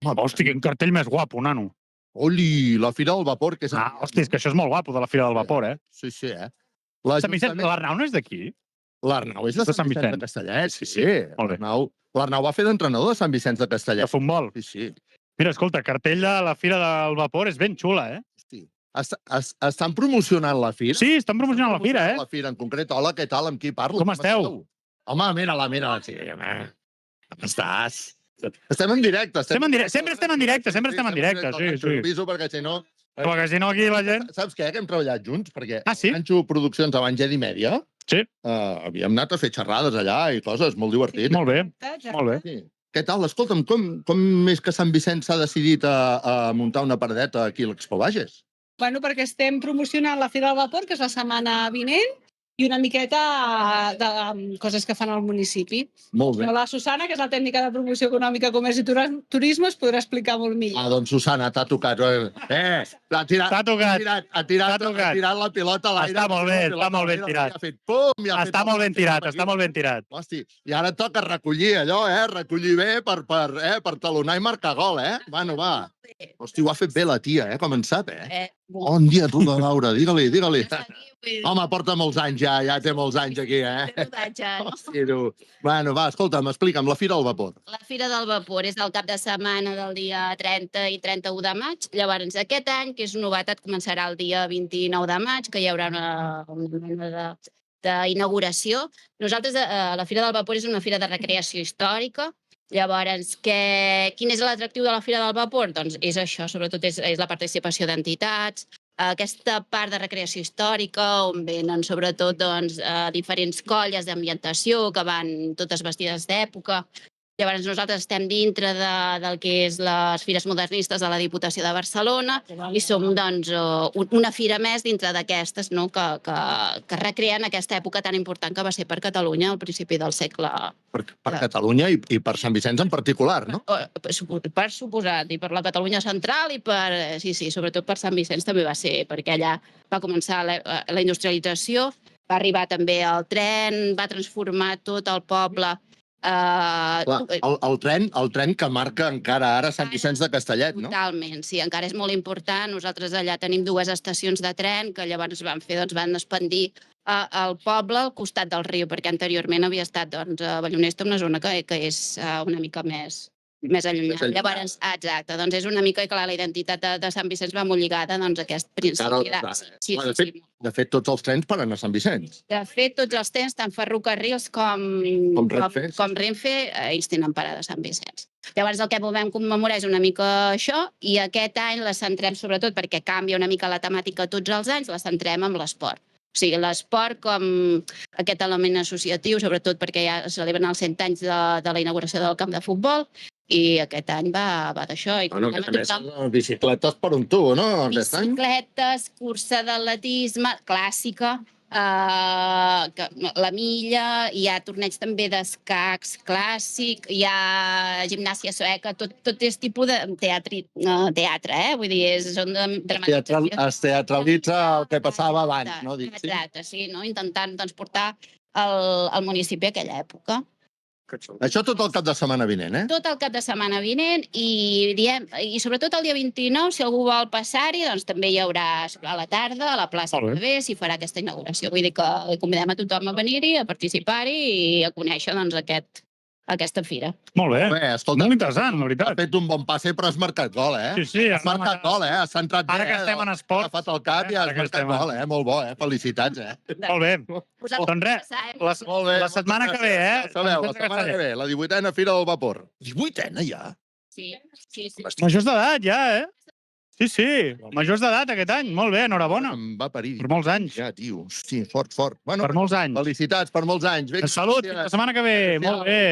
Hòstia, quin cartell més guapo, nano. Oli, la Fira del Vapor, que és... Hòstia, és que això és molt guapo, de la Fira del Vapor, eh? Sí, Sant Vicenç, l'Arnau no és d'aquí? L'Arnau és de Sant Vicenç de Castellet, sí. L'Arnau va fer d'entrenador de Sant Vicenç de Castellet. De futbol? Sí. Mira, escolta, cartell de la Fira del Vapor és ben xula, eh? Hosti. Estan promocionant la Fira? Sí, estan promocionant la Fira, eh? La Fira en concret. Hola, què tal? Amb qui parlo? Com esteu? Home, mira-la. Sí, home. Com estàs? Estem en directe. Sempre estem en directe, sí. Improviso perquè si no... Perquè si no aquí la gent... Saps què? Que hem treballat junts, perquè sí? Anxo Produccions abans Jedi Media. Sí. Havíem anat a fer xerrades allà i coses, molt divertit. Molt bé. Sí. Què tal? Escolta'm, com és que Sant Vicenç s'ha decidit a muntar una paradeta aquí a l'Expo Bages? Bueno, perquè estem promocionant la Fira del Vapor, que és la setmana vinent, i una miqueta de coses que fan al municipi. Molt bé. La Susana, que és la tècnica de promoció econòmica, comerç i turisme, es podrà explicar molt millor. Doncs Susana, t'ha tocat. Ha tirat la pilota a l'aire. Està molt ben tirat. Està molt ben tirat. Hosti, i ara toca recollir allò, recollir bé per talonar i marcar gol, Bueno, va. Hosti, ho ha fet bé la tia, com en sap, Bon dia, tu, la Laura, digue-li. Home, porta molts anys ja té molts anys aquí, Hosti, tu. Bueno, va, escolta'm, explica'm, la Fira del Vapor. La Fira del Vapor és el cap de setmana del dia 30 i 31 de maig. Llavors, aquest any, que és novetat, començarà el dia 29 de maig, que hi haurà una mena d'inauguració. Nosaltres, la Fira del Vapor és una fira de recreació històrica. Llavors, quin és l'atractiu de la Fira del Vapor? Doncs és això, sobretot és la participació d'entitats, aquesta part de recreació històrica on venen sobretot diferents colles d'ambientació que van totes vestides d'època. Llavors nosaltres estem dintre del que és les Fires Modernistes de la Diputació de Barcelona i som una fira més dintre d'aquestes que recreen aquesta època tan important que va ser per Catalunya al principi del segle. Per Catalunya i per Sant Vicenç en particular, no? Per suposat, i per la Catalunya central i sobretot per Sant Vicenç també va ser, perquè allà va començar la industrialització, va arribar també el tren, va transformar tot el poble. El tren que marca encara ara Sant Vicenç de Castellet, no? Totalment, sí, encara és molt important. Nosaltres allà tenim 2 estacions de tren que llavors van expandir el poble al costat del riu, perquè anteriorment havia estat a Ballonesta, una zona que és una mica més allunyada. Llavors, exacte, doncs és una mica, clar, la identitat de Sant Vicenç va molt lligada a aquest principi. De fet, tots els trens paren a Sant Vicenç. De fet, tots els trens, tant ferrocarrils com Renfe, ells tenen parada a Sant Vicenç. Llavors, el que volem commemorar és una mica això, i aquest any la centrem, sobretot perquè canvia una mica la temàtica tots els anys, la centrem amb l'esport. O sigui, l'esport com aquest element associatiu, sobretot perquè ja celebren els 100 anys de la inauguració del camp de futbol, i aquest any va d'això. Bueno, que també són bicicletes per un tubo, no? Bicicletes, cursa d'atletisme, clàssica, la milla, hi ha torneig també d'escacs clàssic, hi ha gimnàsia sueca, tot és tipus de teatre, vull dir, són dramatitzacions. Es teatralitza el que passava abans, no? Exacte, sí, intentant portar al municipi a aquella època. Això tot el cap de setmana vinent, Tot el cap de setmana vinent i sobretot el dia 29, si algú vol passar-hi, doncs també hi haurà a la tarda, a la plaça de bé, s'hi farà aquesta inauguració. Vull dir que convidem a tothom a venir-hi, a participar-hi i a conèixer aquesta fira. Molt bé, molt interessant, la veritat. Ha fet un bon passe, però has marcat gol, Sí. Has marcat gol, has centrat bé. Ara que estem en esport. Has agafat el cap i has marcat gol, molt bo, felicitats, Molt bé. Doncs res, la setmana que ve, Sabeu, la setmana que ve, la 18a Fira del Vapor. 18a ja? Sí. Majors d'edat, ja, Sí, majors d'edat aquest any, molt bé, enhorabona. Em va parir. Per molts anys. Ja, tio, hosti, fort. Per molts anys. Felicitats, per molts anys. Salut, la setmana que ve, molt bé.